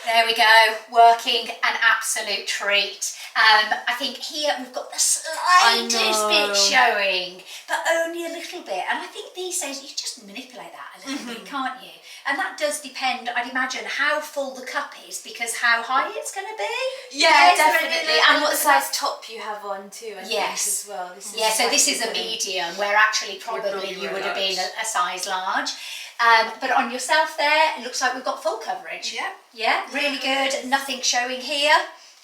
There we go, working an absolute treat. I think here we've got the slightest bit showing, but only a little bit. And I think these days you just manipulate that a little bit, can't you? And that does depend, I'd imagine, how full the cup is because how high it's going to be. Yeah, definitely. And what size top you have on too, I think, as well. So this is a medium where actually probably you would have been a size large. But on yourself there, it looks like we've got full coverage. Yeah, really good. Nothing showing here.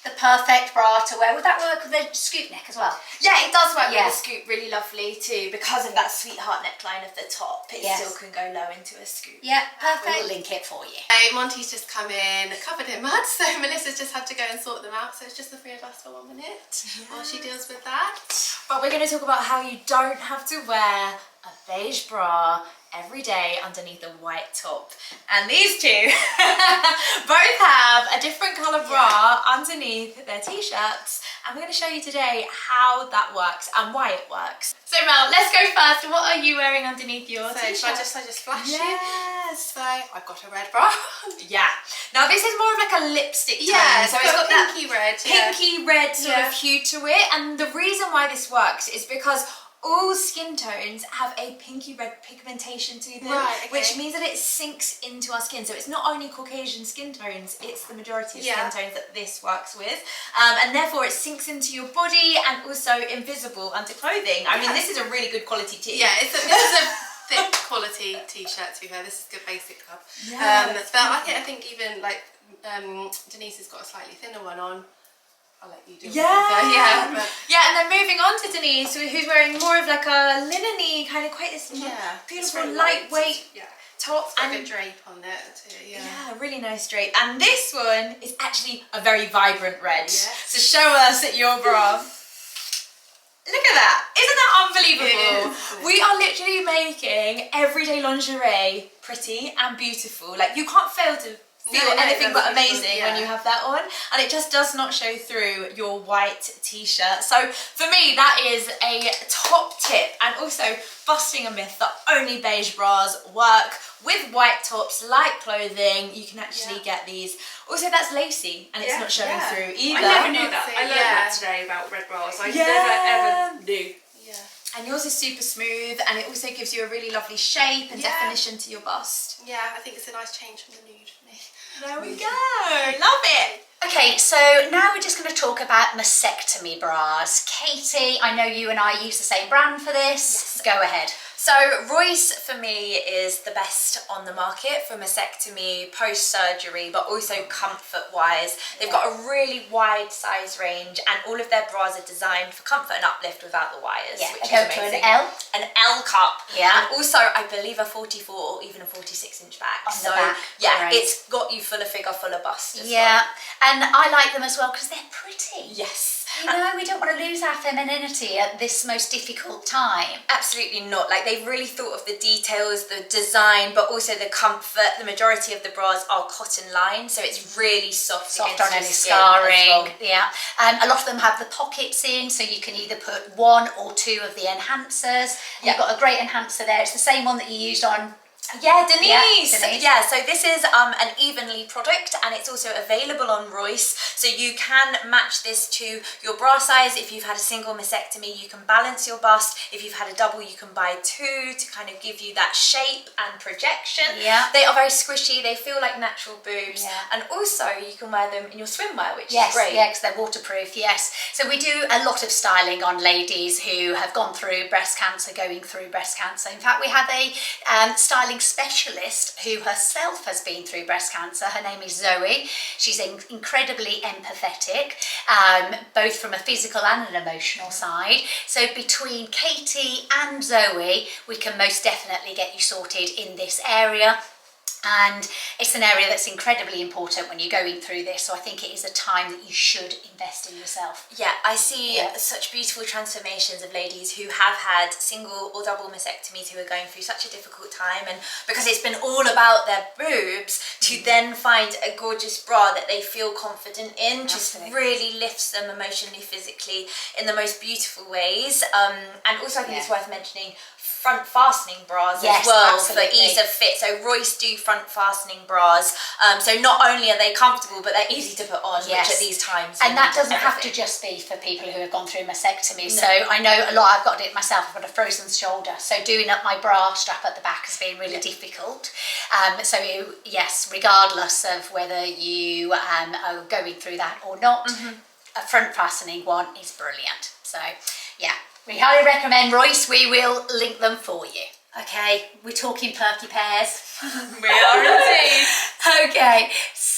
the perfect bra to wear. Would that work with a scoop neck as well? Yeah, it does work Yeah. with a scoop really lovely too, because of that sweetheart neckline of the top. It Yes. still can go low into a scoop. Yeah, perfect. We'll link it for you. Hey, Monty's just come in covered in mud, so Melissa's just had to go and sort them out. So it's just the three of us for 1 minute while she deals with that. But we're going to talk about how you don't have to wear a beige bra every day underneath a white top. And these two both have a different colour bra underneath their t-shirts, and we're going to show you today how that works and why it works. So Mel, let's go first. What are you wearing underneath your So t-shirt? should I just flash you? Yes. So I've got a red bra. Yeah. Now this is more of like a lipstick tone. Yeah, so it's got that pinky red. Yeah. pinky red sort Yeah. of hue to it, and the reason why this works is because all skin tones have a pinky red pigmentation to them, Right, okay. which means that it sinks into our skin. So it's not only Caucasian skin tones, it's the majority of Yeah. skin tones that this works with, and therefore it sinks into your body and also invisible under clothing. I mean, this is a really good quality tee. Yeah, this is a thick quality t-shirt to be fair. This is good basic club. Yeah, But I think even like Denise has got a slightly thinner one on. I'll let you do it. Yeah, But yeah, and then moving on to Denise, who's wearing more of like a linen-y, kind of quite this yeah, beautiful it's very light. lightweight Yeah, top, it's got a and good drape on it too. Yeah. yeah, really nice drape. And this one is actually a very vibrant red. Yes. So show us your bra. Look at that! Isn't that unbelievable? It is. We are literally making everyday lingerie pretty and beautiful. Like, you can't fail to feel No, anything that's but amazing beautiful, when yeah. you have that on, and it just does not show through your white t-shirt. So for me, that is a top tip, and also busting a myth that only beige bras work with white tops like clothing. You can actually get these. Also, that's lacy, and it's Yeah, not showing yeah. through I either. never knew that. I learned Yeah. that today about red bras. I Yeah. never ever knew. Yeah. And yours is super smooth, and it also gives you a really lovely shape and Yeah. definition to your bust. Yeah, I think it's a nice change from the nude for me. There we go. Love it. Okay, so now we're just going to talk about mastectomy bras. Katie, I know you and I use the same brand for this. Go ahead. So Royce for me is the best on the market for mastectomy, post-surgery, but also comfort-wise. They've got a really wide size range, and all of their bras are designed for comfort and uplift without the wires, Yeah, which they is go to amazing. an L. An L cup. Yeah. And also, I believe a 44 or even a 46-inch back. On the So back, yeah, great. it's got you full of figure, full of bust as Yeah, well. and I like them as well because they're pretty. Yes. You know, we don't want to lose our femininity at this most difficult time. Absolutely not. Like, they've really thought of the details, the design, but also the comfort. The majority of the bras are cotton lined, so it's really soft Soft against on your any skin as scarring. well. Yeah, a lot of them have the pockets in, so you can either put one or two of the enhancers. You've got a great enhancer there. It's the same one that you used on. Yeah, Denise. Denise. Yeah, so this is an Evenly product, and it's also available on Royce. So you can match this to your bra size. If you've had a single mastectomy, you can balance your bust. If you've had a double, you can buy two to kind of give you that shape and projection. Yeah. They are very squishy. They feel like natural boobs. Yeah. And also, you can wear them in your swimwear, which Yes, is great. yeah, because they're waterproof, yes. So we do a lot of styling on ladies who have gone through breast cancer, going through breast cancer. In fact, we have a styling specialist who herself has been through breast cancer. Her name is Zoe. She's incredibly empathetic, both from a physical and an emotional side. So between Katie and Zoe, we can most definitely get you sorted in this area. And it's an area that's incredibly important when you're going through this, so I think it is a time that you should invest in yourself. Yeah, I see Yeah. such beautiful transformations of ladies who have had single or double mastectomies who are going through such a difficult time, and because it's been all about their boobs, to then find a gorgeous bra that they feel confident in just Absolutely. really lifts them emotionally, physically, in the most beautiful ways. And also I think it's worth mentioning front fastening bras Yes, as well absolutely. for ease of fit. So Royce do front fastening bras. So not only are they comfortable, but they're easy to put on, Yes. which at these times you And that need doesn't have to everything. just be for people who have gone through mastectomy. So I know a lot, I've got it myself, I've got a frozen shoulder. So doing up my bra strap at the back has been really difficult. Yes, regardless of whether you are going through that or not, a front fastening one is brilliant. So yeah, we highly recommend Royce. We will link them for you. Okay, we're talking perky pears. We are indeed. Okay,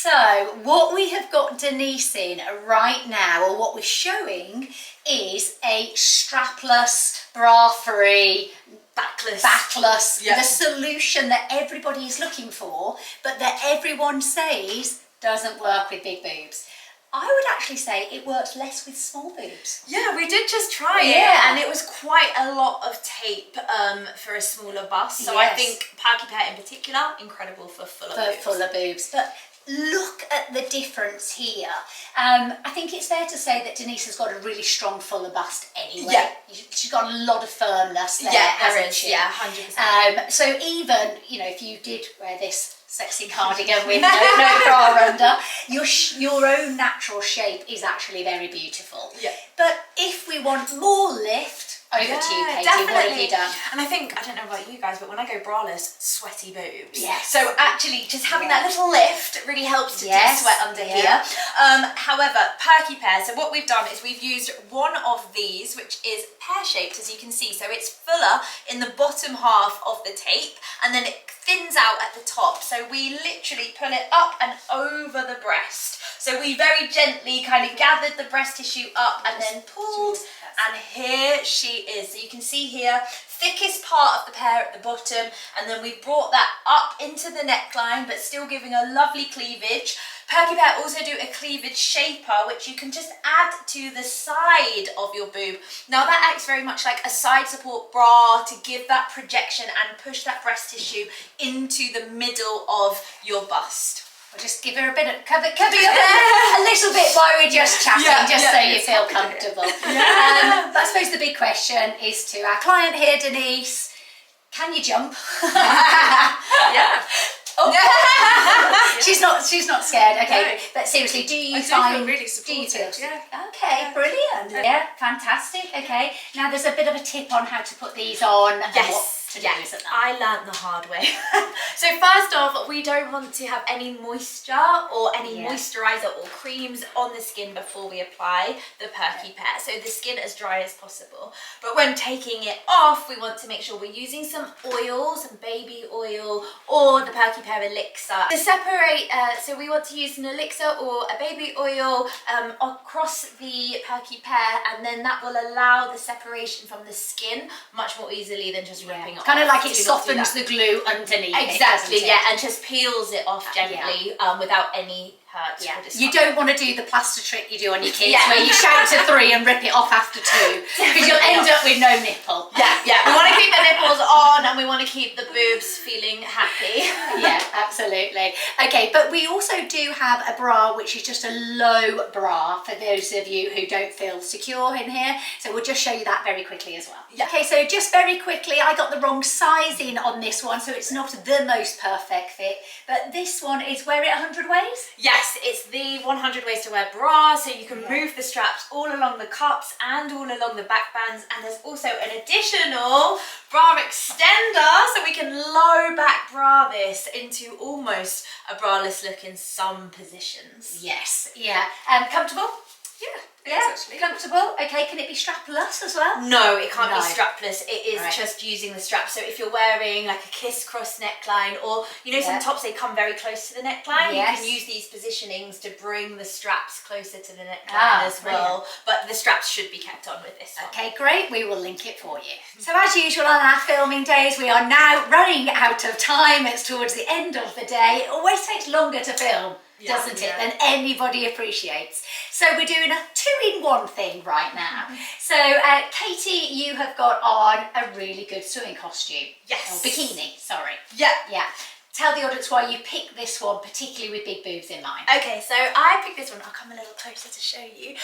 So what we have got Denise in right now, or what we're showing, is a strapless, bra-free, backless, Yep. the solution that everybody is looking for, but that everyone says doesn't work with big boobs. I would actually say it works less with small boobs. Yeah, we did just try it, Yeah. and it was quite a lot of tape for a smaller bust. So I Yes. think Perky Pear in particular, incredible for fuller boobs. Fuller boobs. But look at the difference here. I think it's fair to say that Denise has got a really strong fuller bust anyway. Yeah. She's got a lot of firmness there, Yeah, there hasn't is. she? Yeah, 100%. So even, you know, if you did wear this sexy cardigan with no bra under, your own natural shape is actually very beautiful. Yeah. But if we want more lift, over to you, Katie. Definitely. What have you done? And I think, I don't know about you guys, but when I go braless, sweaty boobs. Yes. So actually, just having that little lift really helps to Yes. de-sweat under here. However, Perky Pear, so what we've done is we've used one of these, which is pear-shaped, as you can see. So it's fuller in the bottom half of the tape, and then it thins out at the top. So we literally pull it up and over the breast. So we very gently kind of gathered the breast tissue up and then pulled, and here she is. So you can see here, thickest part of the pear at the bottom, and then we've brought that up into the neckline, but still giving a lovely cleavage. Perky Pear also do a cleavage shaper, which you can just add to the side of your boob. Now that acts very much like a side support bra to give that projection and push that breast tissue into the middle of your bust. We'll just give her a bit of cover your hair a little bit while we're just chatting, so you feel comfortable. But I suppose the big question is to our client here, Denise, can you jump? Yeah. Oh. she's not scared. Okay, No. but seriously, do you I find feel really do you supported. feel? Yeah. Okay, Yeah. brilliant. Yeah, fantastic. Okay, now there's a bit of a tip on how to put these on and what to do, isn't there? I learned the hard way. So first off, we don't want to have any moisture or any moisturiser or creams on the skin before we apply the Perky Pear. So the skin as dry as possible. But when taking it off, we want to make sure we're using some oil, some baby oil, or the Perky Pear elixir. To separate, so we want to use an elixir or a baby oil across the Perky Pear, and then that will allow the separation from the skin much more easily than just ripping it Kind of off. like it Do not do softens that. the glue underneath. Exactly, it, doesn't it? yeah, and just peels it off gently without any hurt or discomfort. You don't want to do the plaster trick you do on your kids where you shout to 3 and rip it off after 2, because you'll end up with no nipple. Yeah, we want to keep the nipples on and we want to keep the boobs feeling happy. Yeah, absolutely. Okay, but we also do have a bra which is just a low bra for those of you who don't feel secure in here. So we'll just show you that very quickly as well. Yeah. Okay, so just very quickly, I got the wrong sizing on this one, so it's not the most perfect fit, but this one is wear it 100 ways. Yes, it's the 100 ways to wear bra, so you can move the straps all along the cups and all along the back bands, and there's also an additional bra extender, so we can low back bra this into almost a braless look in some positions. Yes, yeah. Comfortable? Yeah. Yeah, Actually. comfortable. Okay, can it be strapless as well? No, it can't No. be strapless. It is Right. just using the strap. So if you're wearing like a kiss cross neckline, or you know, some tops, they come very close to the neckline. Yes. You can use these positionings to bring the straps closer to the neckline as well. But the straps should be kept on with this one. Okay, great. We will link it for you. So as usual on our filming days, we are now running out of time. It's towards the end of the day. It always takes longer to film, doesn't it, than anybody appreciates. So we're doing a 2-in-1 thing right now. So Katie, you have got on a really good swimming costume. Yes. Or bikini, sorry. Yeah. Yeah. Tell the audience why you picked this one, particularly with big boobs in mind. Okay, so I picked this one. I'll come a little closer to show you.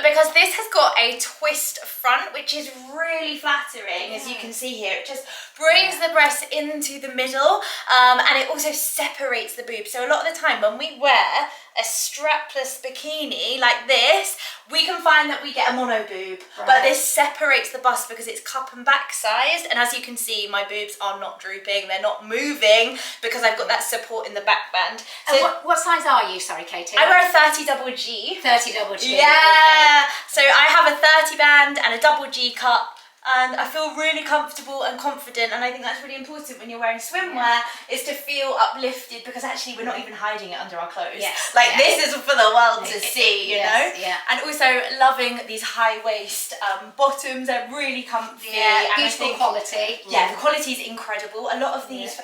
Because this has got a twist front, which is really flattering, as you can see here. It just brings the breast into the middle, and it also separates the boobs. So a lot of the time when we wear a strapless bikini like this, we can find that we get a mono boob, but this separates the bust because it's cup and back sized, and as you can see, my boobs are not drooping, they're not moving because I've got that support in the back band. So And what size are you, sorry Katie? I wear a 30 double G. 30 double G. Yeah, so I have a 30 band and a double G cup. and I feel really comfortable and confident, and I think that's really important when you're wearing swimwear, is to feel uplifted, because actually we're not even hiding it under our clothes. Like this is for the world to see, you know? And also loving these high waist bottoms, they're really comfy. And beautiful quality. Yeah, the quality is incredible. A lot of these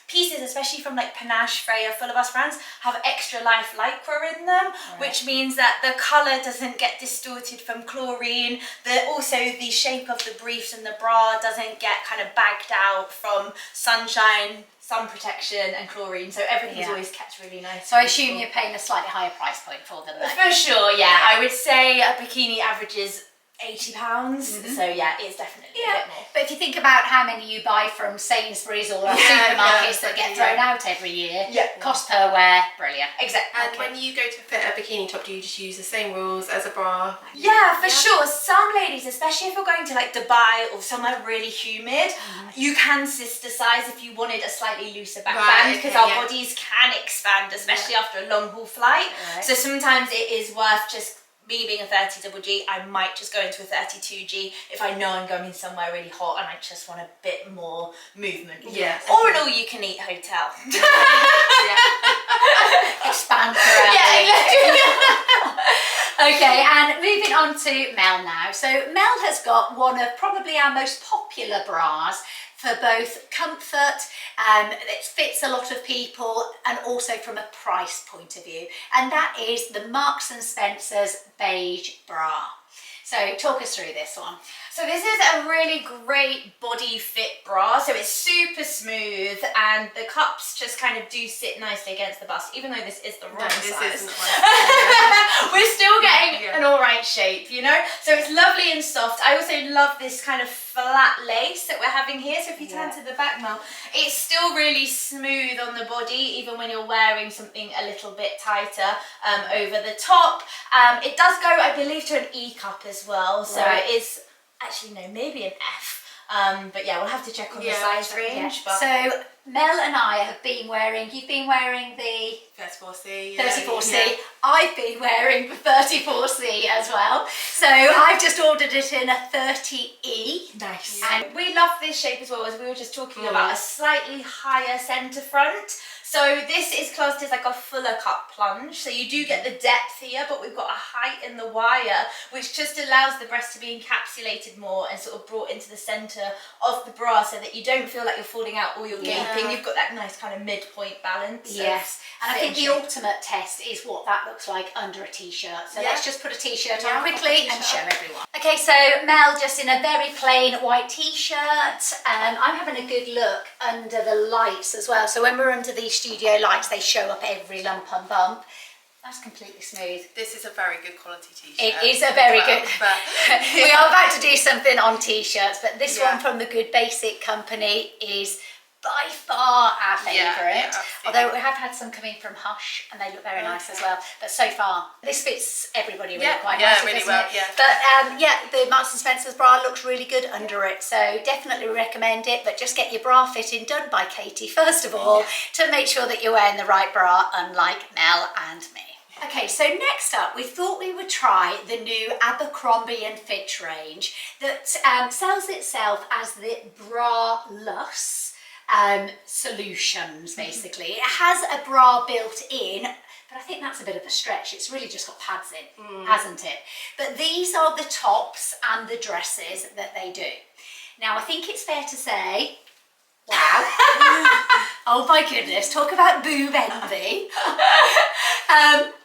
pieces, especially from like Panache, Freya, Full of Us brands, have extra life lycra in them, which means that the colour doesn't get distorted from chlorine. Also the shape of the briefs and the bra doesn't get kind of bagged out from sunshine, sun protection and chlorine, so everything's always kept really nice. So I assume you're paying a slightly higher price point for them then? For sure, I would say a bikini averages £80, so it's definitely a bit more. But if you think about how many you buy from Sainsbury's or supermarkets that get thrown out every year, cost per wear, brilliant. Exactly. And when you go to fit a bikini top, do you just use the same rules as a bra? Yeah, for sure. Some ladies, especially if you're going to like Dubai or somewhere really humid, you can sister size if you wanted a slightly looser backband, because our bodies can expand, especially after a long haul flight. So sometimes it is worth just, me being a 30GG, I might just go into a 32G if I know I'm going somewhere really hot and I just want a bit more movement. Or an all-you-can-eat hotel. Expand forever. Okay, and moving on to Mel now. So Mel has got one of probably our most popular bras for both comfort, it fits a lot of people, and also from a price point of view. And that is the Marks and Spencer's beige bra. So talk us through this one. So this is a really great body fit bra. So it's super smooth, and the cups just kind of do sit nicely against the bust, even though this is the wrong size. We're still getting an all right shape, you know? So it's lovely and soft. I also love this kind of flat lace that we're having here. So if you turn to the back, Mel, it's still really smooth on the body, even when you're wearing something a little bit tighter over the top. It does go, I believe, to an E cup as well. So it is, actually no, maybe an F. But yeah, we'll have to check on the size range. But so Mel and I have been wearing, you've been wearing the 34C. 34C. I've been wearing the 34C as well. So I've just ordered it in a 30E. Nice. And we love this shape as well, as we were just talking about, a slightly higher centre front. So this is classed as like a fuller cut plunge. So you do get the depth here, but we've got a height in the wire, which just allows the breast to be encapsulated more and sort of brought into the centre of the bra, so that you don't feel like you're falling out or you're gaping. You've got that nice kind of midpoint balance. Yes, and I think the ultimate test is what that looks like under a t-shirt. So let's just put a t-shirt on quickly and show everyone. Okay, so Mel just in a very plain white t-shirt. I'm having a good look under the lights as well. So when we're under these studio lights, they show up every lump and bump. That's completely smooth. This is a very good quality t-shirt. It is a very good. We are about to do something on t-shirts, but this one from the Good Basic company is by far our favourite. Although we have had some coming from Hush, and they look very nice as well. But so far, this fits everybody really quite nicely, really well. But the Marks and Spencer's bra looks really good under it, so definitely recommend it. But just get your bra fitting done by Katie first of all, to make sure that you're wearing the right bra, unlike Mel and me. Okay, so next up, we thought we would try the new Abercrombie & Fitch range that sells itself as the Braless solutions, basically. It has a bra built in, but I think that's a bit of a stretch. It's really just got pads in, hasn't it? But these are the tops and the dresses that they do. Now, I think it's fair to say, wow. Oh my goodness, talk about boob envy.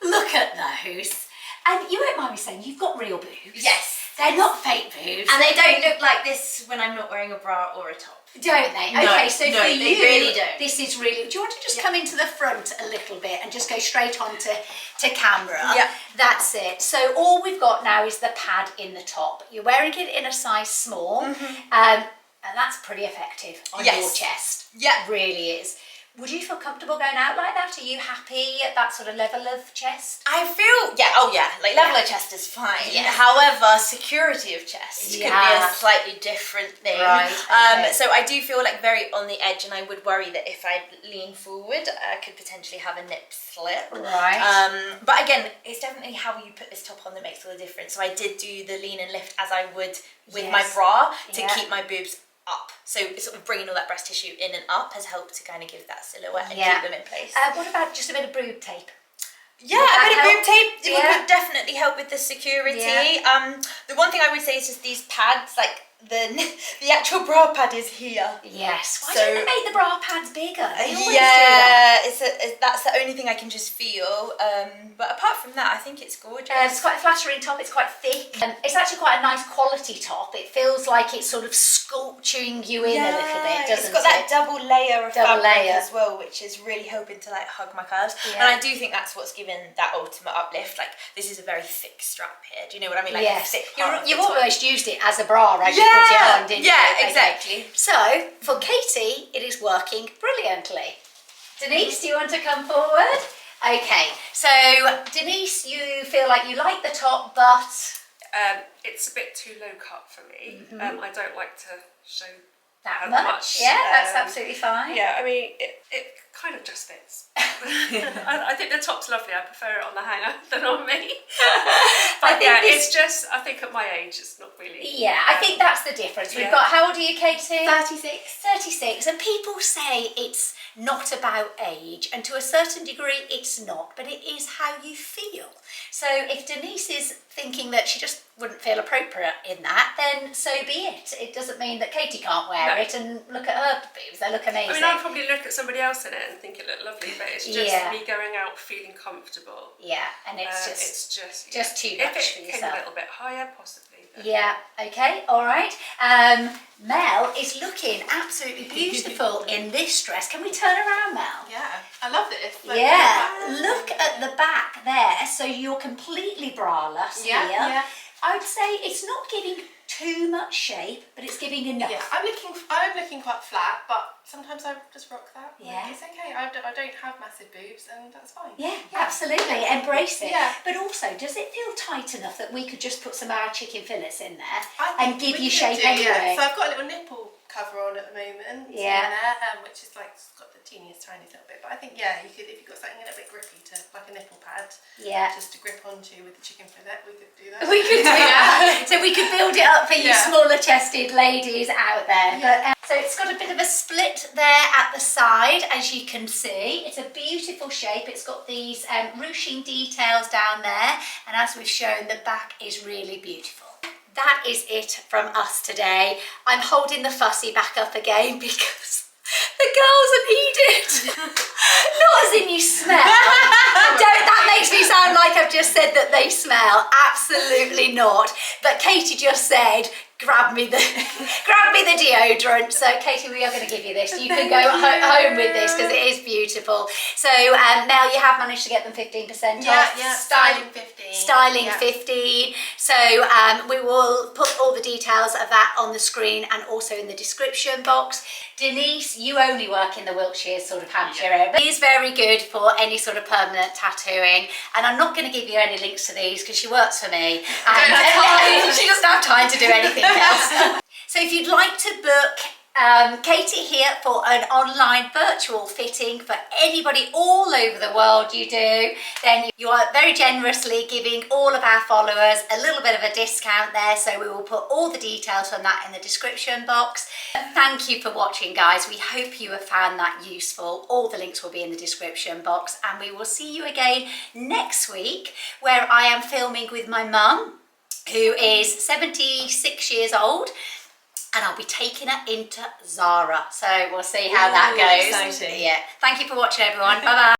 Look at those. And you won't mind me saying, you've got real boobs. Yes. They're not fake boobs. And they don't look like this when I'm not wearing a bra or a top. Don't they? No, okay, so no, for they you, really don't. This is really... Do you want to just come into the front a little bit and just go straight on to camera? Yeah. That's it. So all we've got now is the pad in the top. You're wearing it in a size small, and that's pretty effective on your chest. Yeah. It really is. Would you feel comfortable going out like that? Are you happy at that sort of level of chest? I feel, like level of chest is fine. Yeah. However, security of chest could be a slightly different thing. Right, okay. So I do feel like very on the edge, and I would worry that if I lean forward, I could potentially have a nip slip. Right. But again, it's definitely how you put this top on that makes all the difference. So I did do the lean and lift as I would with my bra to keep my boobs up. So sort of bringing all that breast tissue in and up has helped to kind of give that silhouette and keep them in place. What about just a bit of boob tape? Yeah, a bit of boob tape would definitely help with the security. Yeah. The one thing I would say is just these pads, like the actual bra pad is here. Yes. Why don't they make the bra pads bigger? They always do yeah, that. that's the only thing I can just feel. But apart from that, I think it's gorgeous. It's quite a flattering top, it's quite thick. It's actually quite a nice quality top. It feels like it's sort of sculpturing you in a little bit, doesn't it? It's got that double layer of Double fabric layer. as well, which is really helping to like hug my curves. Yeah. And I do think that's what's given that ultimate uplift. Like, this is a very thick strap here. Do you know what I mean? Like, Yes. a thick part of You've the top. almost used it as a bra as you put it on, didn't you? Yeah, Okay. exactly. So, for Katie, it is working brilliantly. Denise, do you want to come forward? Okay, so Denise, you feel like you like the top, but... It's a bit too low cut for me. I don't like to show that much. much? Yeah, that's absolutely fine. Yeah, I mean, it kind of just fits. I think the top's lovely. I prefer it on the hanger than on me. But it's just, I think at my age, it's not really... Yeah, I think that's the difference. We've got, how old are you, Katie? 36. 36, and people say it's not about age, and to a certain degree it's not, but it is how you feel. So if Denise is thinking that she just wouldn't feel appropriate in that, then so be it. It doesn't mean that Katie can't wear it, and look at her boobs, they look amazing. I mean, I'd probably look at somebody else in it and think it looked lovely, but it's just me going out feeling comfortable. Yeah, and it's just too much if for it yourself. came a little bit higher, possibly. But... Yeah, okay, all right. Mel is looking absolutely beautiful in this dress. Can we turn around, Mel? Yeah, I love this. Yeah, look at the back there. So you're completely braless here. Yeah. I'd say it's not giving too much shape, but it's giving enough. Yeah, I'm looking quite flat, but sometimes I just rock that. Yeah. Like, it's okay. I don't have massive boobs, and that's fine. Yeah, absolutely. Embrace it. Yeah. But also, does it feel tight enough that we could just put some of our chicken fillets in there I and think give we you could shape do, anyway? Yeah. So I've got a little nipple cover on at the moment. Yeah. In there, which is like it's got the teeniest, tiniest little bit. But I think you could, if you've got something a little bit grippy to like a nipple pad. Yeah. Just to grip onto with the chicken fillet, we could do that. We could do that. So we could build it up for you smaller chested ladies out there. Yeah. But, so it's got a bit of a split there at the side, as you can see. It's a beautiful shape. It's got these ruching details down there. And as we've shown, the back is really beautiful. That is it from us today. I'm holding the fussy back up again because the girls have needed. Not as in you smell. That makes me sound like I've just said that they smell. Absolutely not. But Katie just said, grab me the deodorant. So Katie, we are going to give you this. You can go home with this because it is beautiful. So Mel, you have managed to get them 15% off. Yeah, styling 15. Styling 15. So we will put all the details of that on the screen and also in the description box. Denise, you only work in the Wiltshire sort of Hampshire area. It is very good for any sort of permanent tattooing. And I'm not going to give you any links to these because she works for me. And she doesn't have time to do anything else. So if you'd like to book Katie here for an online virtual fitting for anybody all over the world then you are very generously giving all of our followers a little bit of a discount there, so we will put all the details on that in the description box. Thank you for watching, guys. We hope you have found that useful. All the links will be in the description box, and we will see you again next week where I am filming with my mum, who is 76 years old. And I'll be taking her into Zara. So we'll see how that goes. Exciting. Yeah. Thank you for watching, everyone. Bye-bye.